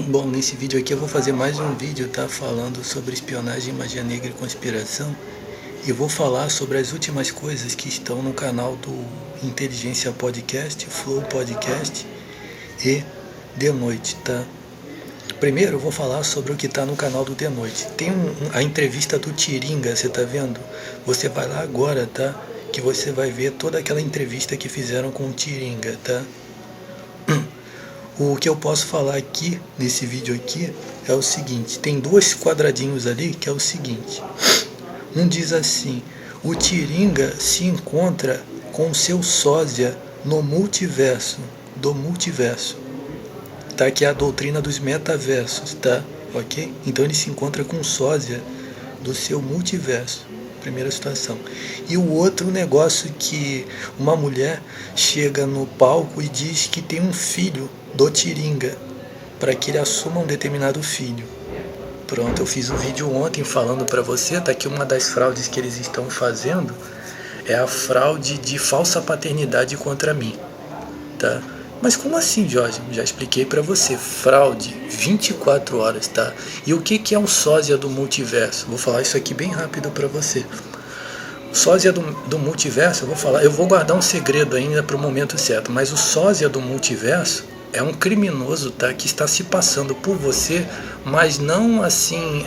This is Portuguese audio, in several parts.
Bom, nesse vídeo aqui eu vou fazer mais um vídeo, tá? Falando sobre espionagem, magia negra e conspiração. E vou falar sobre as últimas coisas que estão no canal do Inteligência Podcast, Flow Podcast e De Noite, tá? Primeiro eu vou falar sobre o que está no canal do De Noite. Tem a entrevista do Tiringa, você tá vendo? Você vai lá agora, tá? Que você vai ver toda aquela entrevista que fizeram com o Tiringa, tá? O que eu posso falar aqui, nesse vídeo aqui, é o seguinte. Tem dois quadradinhos ali que é o seguinte. Um diz assim: o Tiringa se encontra com seu sósia no multiverso, do multiverso. Tá? Que é a doutrina dos metaversos, tá? Ok? Então ele se encontra com sósia do seu multiverso. Primeira situação. E o outro negócio que uma mulher chega no palco e diz que tem um filho do Tiringa, para que ele assuma um determinado filho. Pronto, eu fiz um vídeo ontem falando para você, tá aqui uma das fraudes que eles estão fazendo, é a fraude de falsa paternidade contra mim, tá? Mas como assim, Jorge? Já expliquei para você, fraude, 24 horas, tá? E o que é um sósia do multiverso? Vou falar isso aqui bem rápido para você. Sósia do multiverso, eu vou guardar um segredo ainda para o momento certo, mas o sósia do multiverso é um criminoso, tá? Que está se passando por você, mas não assim,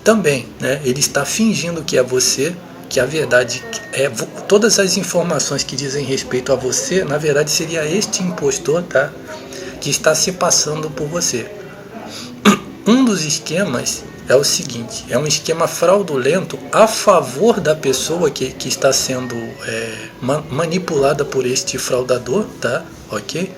também, né? Ele está fingindo que é você, que a verdade é todas as informações que dizem respeito a você, na verdade seria este impostor, tá? Que está se passando por você. Um dos esquemas é o seguinte, é um esquema fraudulento a favor da pessoa que está sendo manipulada por este fraudador, tá? Ok?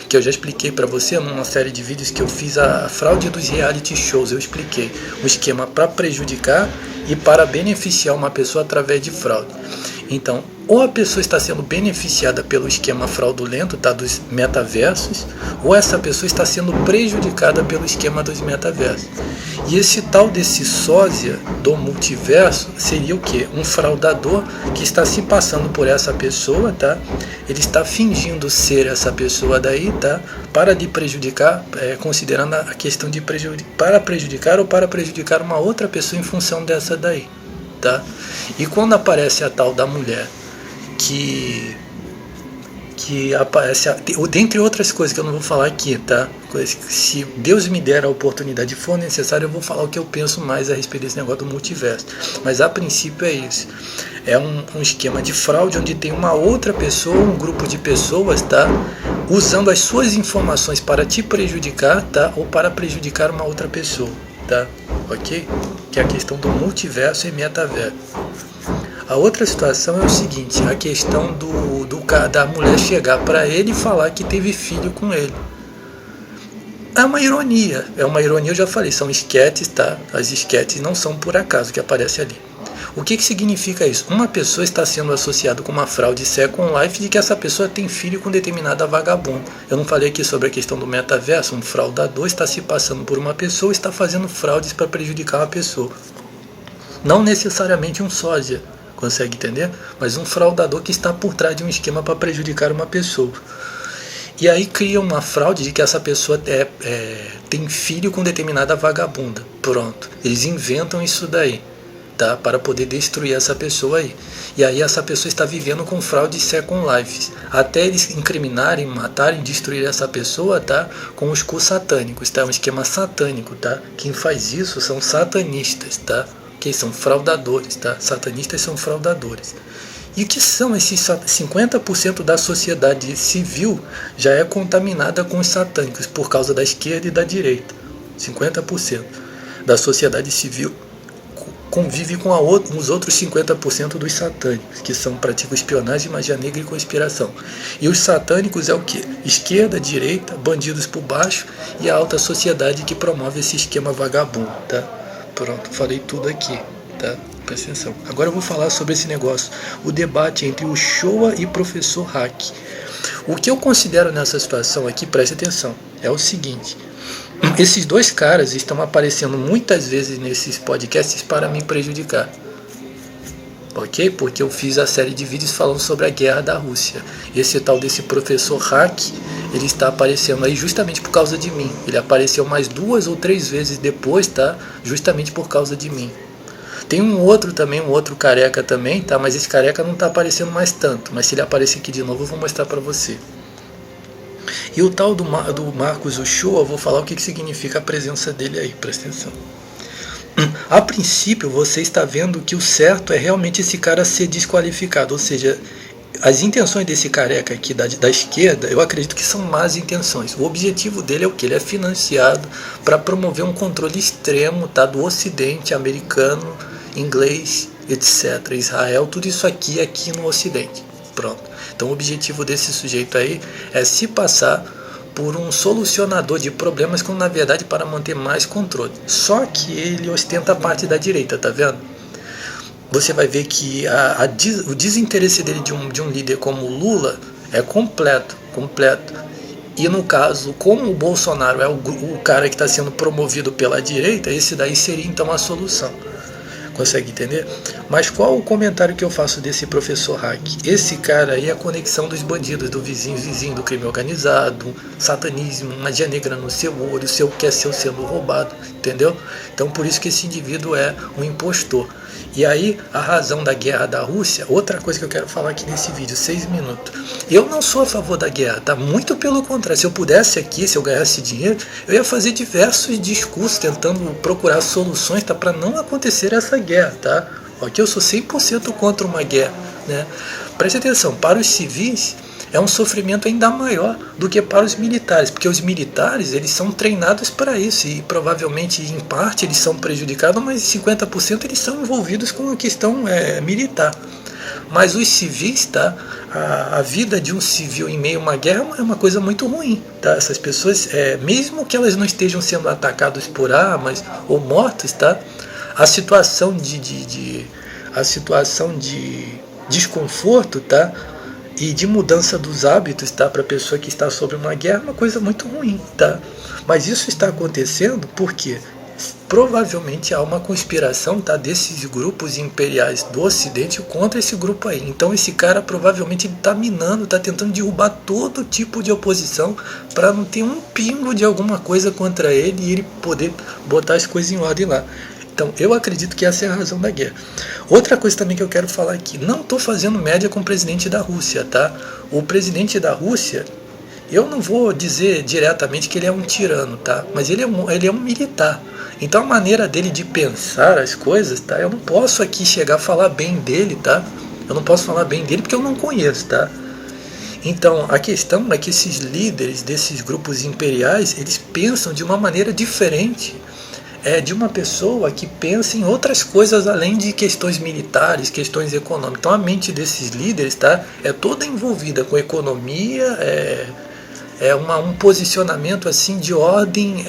Que eu já expliquei para você numa série de vídeos que eu fiz a fraude dos reality shows. Eu expliquei o esquema para prejudicar e para beneficiar uma pessoa através de fraude. Então, ou a pessoa está sendo beneficiada pelo esquema fraudulento, tá, dos metaversos, ou essa pessoa está sendo prejudicada pelo esquema dos metaversos. E esse tal desse sósia do multiverso seria o quê? Um fraudador que está se passando por essa pessoa, tá? Ele está fingindo ser essa pessoa daí, tá? Para lhe prejudicar, considerando a questão de para prejudicar ou para prejudicar uma outra pessoa em função dessa daí, tá? E quando aparece a tal da mulher que aparece, dentre outras coisas que eu não vou falar aqui, tá? Se Deus me der a oportunidade e for necessário, eu vou falar o que eu penso mais a respeito desse negócio do multiverso. Mas a princípio é isso. É um esquema de fraude onde tem uma outra pessoa, um grupo de pessoas, tá? Usando as suas informações para te prejudicar, tá? Ou para prejudicar uma outra pessoa, tá? Ok? Que é a questão do multiverso e metaverso. A outra situação é o seguinte, a questão da mulher chegar para ele e falar que teve filho com ele. É uma ironia, eu já falei, são esquetes, tá? As esquetes não são por acaso que aparece ali. O que significa isso? Uma pessoa está sendo associada com uma fraude Second Life de que essa pessoa tem filho com determinada vagabunda. Eu não falei aqui sobre a questão do metaverso, um fraudador está se passando por uma pessoa e está fazendo fraudes para prejudicar uma pessoa. Não necessariamente um sósia. Consegue entender? Mas um fraudador que está por trás de um esquema para prejudicar uma pessoa. E aí cria uma fraude de que essa pessoa tem filho com determinada vagabunda. Pronto. Eles inventam isso daí, tá? Para poder destruir essa pessoa aí. E aí essa pessoa está vivendo com fraude Second Life. Até eles incriminarem, matarem, destruir essa pessoa, tá? Com os satânicos, tá? Um esquema satânico, tá? Quem faz isso são satanistas, tá? Que são fraudadores, tá? Satanistas são fraudadores. E o que são esses 50% da sociedade civil já é contaminada com os satânicos por causa da esquerda e da direita. 50% da sociedade civil convive com os outros 50% dos satânicos, que praticam espionagem, magia negra e conspiração. E os satânicos é o quê? Esquerda, direita, bandidos por baixo e a alta sociedade que promove esse esquema vagabundo, tá? Pronto, falei tudo aqui, tá? Presta atenção. Agora eu vou falar sobre esse negócio, o debate entre o Showa e o professor Hack. O que eu considero nessa situação aqui, presta atenção, é o seguinte: esses dois caras estão aparecendo muitas vezes nesses podcasts para me prejudicar. ok? Porque eu fiz a série de vídeos falando sobre a guerra da Rússia. Esse tal desse professor Hack, ele está aparecendo aí justamente por causa de mim. Ele apareceu mais 2 ou 3 vezes depois, tá? Justamente por causa de mim. Tem um outro também, um outro careca também, tá? Mas esse careca não está aparecendo mais tanto. Mas se ele aparecer aqui de novo, eu vou mostrar para você. E o tal do Marcos Uchoa, eu vou falar o que significa a presença dele aí, presta atenção. A princípio, você está vendo que o certo é realmente esse cara ser desqualificado, ou seja, as intenções desse careca aqui da esquerda, eu acredito que são más intenções. O objetivo dele é o que? Ele é financiado para promover um controle extremo, tá, do Ocidente americano, inglês, etc. Israel, tudo isso aqui no Ocidente. Pronto. Então o objetivo desse sujeito aí é se passar por um solucionador de problemas, quando na verdade para manter mais controle. Só que ele ostenta a parte da direita, tá vendo? Você vai ver que o desinteresse dele de um líder como o Lula é completo. E no caso, como o Bolsonaro é o cara que está sendo promovido pela direita, esse daí seria então a solução. Consegue entender? Mas qual o comentário que eu faço desse professor Hack? Esse cara aí é a conexão dos bandidos, do vizinho do crime organizado, satanismo, magia negra no seu olho, seu quer ser sendo roubado, entendeu? Então por isso que esse indivíduo é um impostor. E aí a razão da guerra da Rússia, outra coisa que eu quero falar aqui nesse vídeo, 6 minutos. Eu não sou a favor da guerra, tá? Muito pelo contrário. Se eu pudesse aqui, se eu ganhasse dinheiro, eu ia fazer diversos discursos tentando procurar soluções, tá? Para não acontecer essa guerra, tá? Ok? Eu sou 100% contra uma guerra, né? Preste atenção, para os civis é um sofrimento ainda maior do que para os militares, porque os militares eles são treinados para isso e provavelmente em parte eles são prejudicados, mas 50% eles são envolvidos com a questão militar. Mas os civis, tá? A vida de um civil em meio a uma guerra é uma coisa muito ruim, tá? Essas pessoas, mesmo que elas não estejam sendo atacadas por armas ou mortas, tá? A situação de desconforto, tá? E de mudança dos hábitos, tá, para a pessoa que está sob uma guerra é uma coisa muito ruim, tá? Mas isso está acontecendo porque provavelmente há uma conspiração, tá, desses grupos imperiais do Ocidente contra esse grupo aí. Então esse cara provavelmente está minando, está tentando derrubar todo tipo de oposição para não ter um pingo de alguma coisa contra ele e ele poder botar as coisas em ordem lá. Então, eu acredito que essa é a razão da guerra. Outra coisa também que eu quero falar aqui, não estou fazendo média com o presidente da Rússia, tá? O presidente da Rússia, eu não vou dizer diretamente que ele é um tirano, tá? Mas ele é um militar. Então, a maneira dele de pensar as coisas, tá? Eu não posso aqui chegar a falar bem dele, tá? Eu não posso falar bem dele porque eu não conheço, tá? Então, a questão é que esses líderes desses grupos imperiais, eles pensam de uma maneira diferente de uma pessoa que pensa em outras coisas além de questões militares, questões econômicas. Então a mente desses líderes, tá, é toda envolvida com economia, um posicionamento assim de ordem,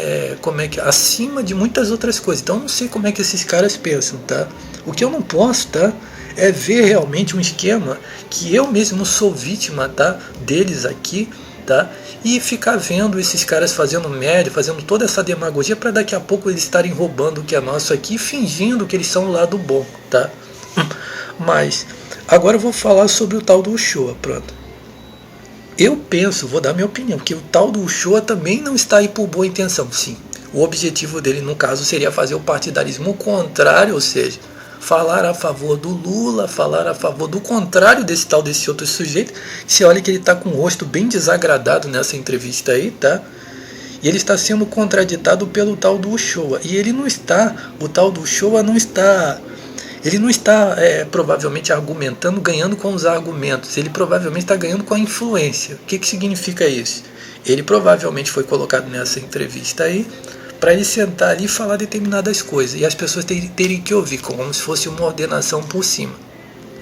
acima de muitas outras coisas. Então eu não sei como é que esses caras pensam, tá? O que eu não posso, tá, é ver realmente um esquema que eu mesmo sou vítima, tá, deles aqui, tá? E ficar vendo esses caras fazendo média, fazendo toda essa demagogia para daqui a pouco eles estarem roubando o que é nosso aqui, fingindo que eles são o lado bom, tá? Mas agora eu vou falar sobre o tal do Uchoa, pronto. Eu penso, vou dar minha opinião, que o tal do Uchoa também não está aí por boa intenção, sim. O objetivo dele, no caso, seria fazer o partidarismo contrário, ou seja, falar a favor do Lula, falar a favor do contrário desse outro sujeito. Você olha que ele está com o rosto bem desagradado nessa entrevista aí, tá? E ele está sendo contraditado pelo tal do Uchoa. E ele não está, o tal do Uchoa não está, ele não está provavelmente argumentando, ganhando com os argumentos. Ele provavelmente está ganhando com a influência. O que significa isso? Ele provavelmente foi colocado nessa entrevista aí para ele sentar ali e falar determinadas coisas, e as pessoas terem que ouvir, como se fosse uma ordenação por cima.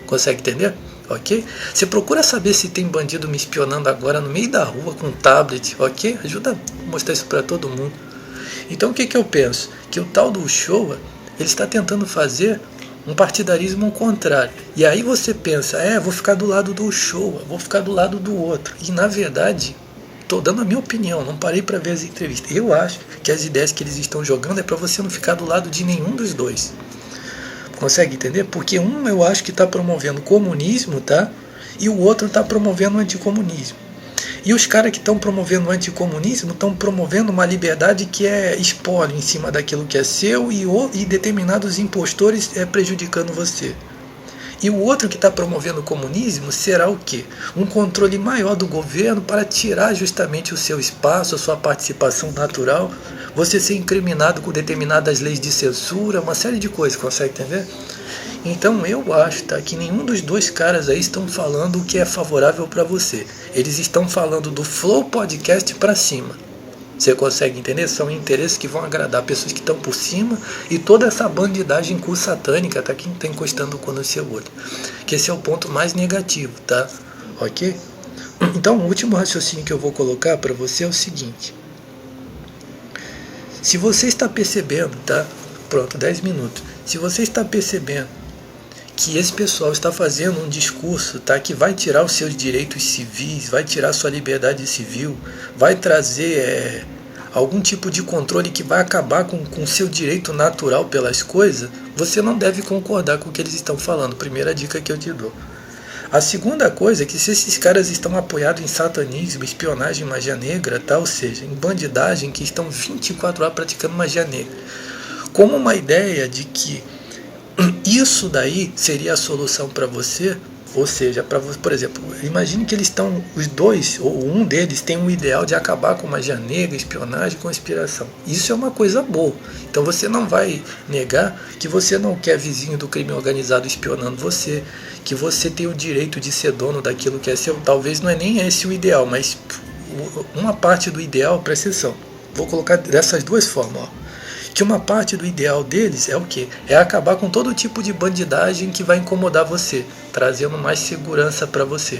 Consegue entender? Ok? Você procura saber se tem bandido me espionando agora no meio da rua com um tablet, ok? Ajuda a mostrar isso para todo mundo. Então o que eu penso? Que o tal do Uchoa, ele está tentando fazer um partidarismo contrário. E aí você pensa, vou ficar do lado do Uchoa, vou ficar do lado do outro. E na verdade, estou dando a minha opinião, não parei para ver as entrevistas. Eu acho que as ideias que eles estão jogando é para você não ficar do lado de nenhum dos dois. Consegue entender? Porque um eu acho que está promovendo comunismo, tá? E o outro está promovendo o anticomunismo. E os caras que estão promovendo o anticomunismo estão promovendo uma liberdade que é espólio em cima daquilo que é seu e determinados impostores prejudicando você. E o outro que está promovendo o comunismo será o quê? Um controle maior do governo para tirar justamente o seu espaço, a sua participação natural, você ser incriminado com determinadas leis de censura, uma série de coisas, consegue entender? Então eu acho, tá, que nenhum dos dois caras aí estão falando o que é favorável para você. Eles estão falando do Flow Podcast para cima. Você consegue entender? São interesses que vão agradar pessoas que estão por cima e toda essa bandidagem satânica, tá, que está encostando o cu no seu olho. Que esse é o ponto mais negativo, tá? Ok? Então o último raciocínio que eu vou colocar para você é o seguinte. Se você está percebendo, tá? Pronto, 10 minutos. Se você está percebendo que esse pessoal está fazendo um discurso, tá, que vai tirar os seus direitos civis, vai tirar sua liberdade civil, vai trazer algum tipo de controle que vai acabar com o seu direito natural pelas coisas, você não deve concordar com o que eles estão falando. Primeira dica que eu te dou. A segunda coisa é que se esses caras estão apoiados em satanismo, espionagem, magia negra, tá, ou seja, em bandidagem, que estão 24 horas praticando magia negra, como uma ideia de que isso daí seria a solução para você, ou seja, para você, por exemplo, imagine que eles estão, os dois, ou um deles tem um ideal de acabar com magia negra, espionagem, conspiração. Isso é uma coisa boa. Então você não vai negar que você não quer vizinho do crime organizado espionando você, que você tem o direito de ser dono daquilo que é seu. Talvez não é nem esse o ideal, mas uma parte do ideal, presta atenção, vou colocar dessas duas formas, ó. Que uma parte do ideal deles é o quê? É acabar com todo tipo de bandidagem que vai incomodar você, trazendo mais segurança para você.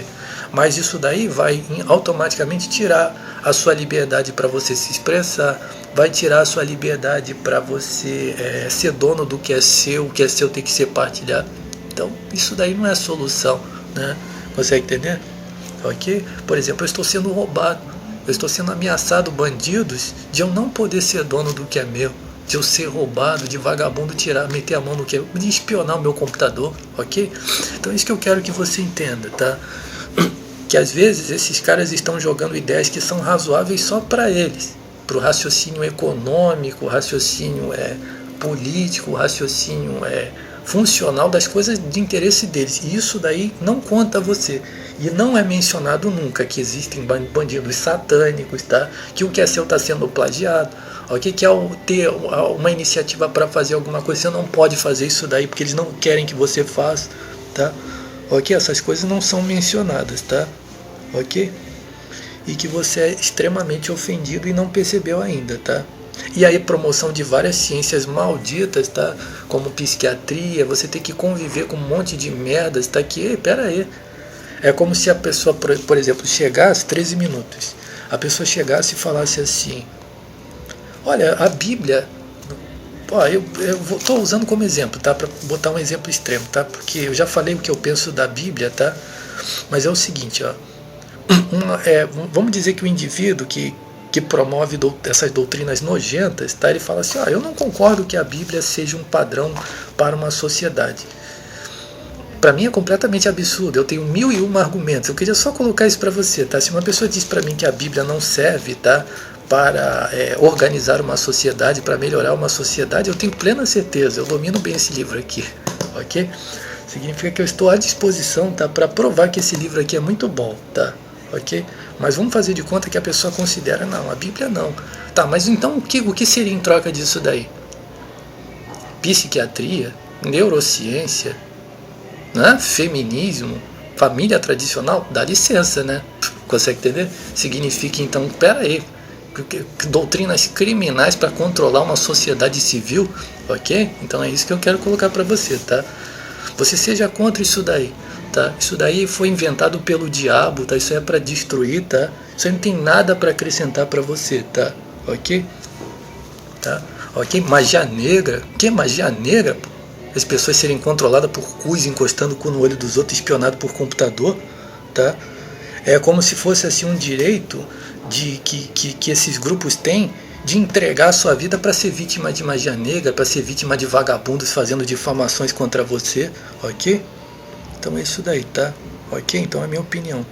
Mas isso daí vai automaticamente tirar a sua liberdade para você se expressar, vai tirar a sua liberdade para você ser dono do que é seu, o que é seu tem que ser partilhado. Então isso daí não é a solução, né? Consegue entender? Ok? Por exemplo, eu estou sendo roubado, eu estou sendo ameaçado, bandidos, de eu não poder ser dono do que é meu, de eu ser roubado, de vagabundo meter a mão no que é, de espionar o meu computador, ok? Então é isso que eu quero que você entenda, tá? Que às vezes esses caras estão jogando ideias que são razoáveis só para eles, para o raciocínio econômico, raciocínio político, raciocínio funcional das coisas de interesse deles. E isso daí não conta a você. E não é mencionado nunca que existem bandidos satânicos, tá? Que o que é seu está sendo plagiado. Ok? Que ao ter uma iniciativa para fazer alguma coisa, você não pode fazer isso daí porque eles não querem que você faça, tá? Ok? Essas coisas não são mencionadas, tá? Ok? E que você é extremamente ofendido e não percebeu ainda, tá? E aí promoção de várias ciências malditas, tá? Como psiquiatria, você tem que conviver com um monte de merdas, tá? Que, pera aí. É como se a pessoa, por exemplo, chegasse, 13 minutos, a pessoa chegasse e falasse assim: olha, a Bíblia, eu estou usando como exemplo, tá? Para botar um exemplo extremo, tá? Porque eu já falei o que eu penso da Bíblia, tá? Mas é o seguinte, ó. Vamos dizer que o indivíduo que promove essas doutrinas nojentas, tá? Ele fala assim: eu não concordo que a Bíblia seja um padrão para uma sociedade. Para mim é completamente absurdo, eu tenho 1001 argumentos. Eu queria só colocar isso para você, tá? Se uma pessoa diz para mim que a Bíblia não serve, tá, para organizar uma sociedade, para melhorar uma sociedade, eu tenho plena certeza, eu domino bem esse livro aqui, ok? Significa que eu estou à disposição, tá, para provar que esse livro aqui é muito bom, tá, ok? Mas vamos fazer de conta que a pessoa considera, não, a Bíblia não. Tá, mas então o que seria em troca disso daí? Psiquiatria, neurociência, né? Feminismo, família tradicional? Dá licença, né? Consegue entender? Significa então, pera aí, doutrinas criminais para controlar uma sociedade civil, ok? Então é isso que eu quero colocar para você, tá? Você seja contra isso daí, tá? Isso daí foi inventado pelo diabo, tá? Isso é para destruir, tá? Isso aí não tem nada para acrescentar para você, tá? Ok? Tá? Ok? Magia negra? Que magia negra? As pessoas serem controladas por cus, encostando o cu no olho dos outros, espionado por computador, tá? É como se fosse assim um direito que esses grupos têm de entregar a sua vida para ser vítima de magia negra, para ser vítima de vagabundos fazendo difamações contra você, ok? Então é isso daí, tá? Ok? Então é a minha opinião.